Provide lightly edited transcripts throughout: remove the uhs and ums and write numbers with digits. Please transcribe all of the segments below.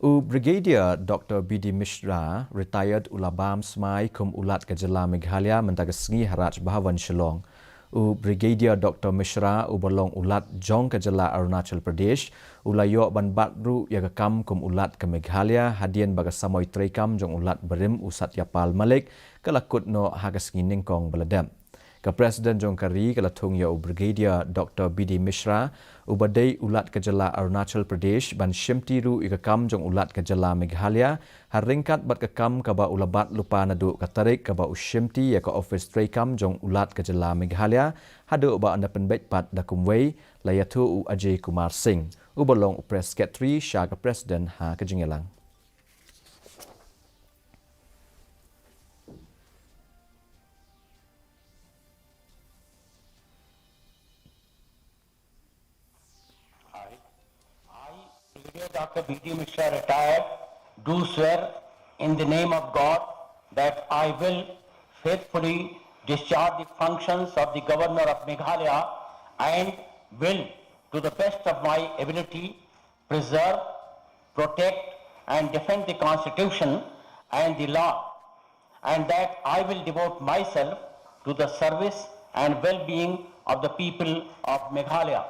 Brigadier Dr. B.D. Mishra, retired ulabam Smai kum ulat ke Jylla Meghalaya mentagasngi haraj bahawan Shillong. Brigadier Dr. Mishra ubalong ulat jong ke Jylla Arunachal Pradesh, ulayok ban batru yagakam kum ulat ke Meghalaya hadian bagasamoy trekam jong ulat berim usat yapal malik kalakut no hagasngi ningkong beladam. Ke Presiden Jong Kari kalatung ya Brigadier Dr. B.D. Mishra ubadai ulat ke Jylla Arunachal Pradesh ban shimtiru ikakam jong ulat ke Jylla Meghalaya haringkat bat kekam kaba ulabat lupa nadu katarik kaba ushimti ya ke office trekam jong ulat ke Jylla Meghalaya hadu ba anda penbet pat dakumwei layatu u Ajay Kumar Singh ubalong press secretary sya ke Presiden ha ke Jingelang. Brigadier Dr. B.D. Mishra, retired, do swear in the name of God that I will faithfully discharge the functions of the Governor of Meghalaya and will, to the best of my ability, preserve, protect and defend the Constitution and the law, and that I will devote myself to the service and well-being of the people of Meghalaya.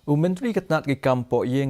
Menteri Ketnat ke Kampok Yeng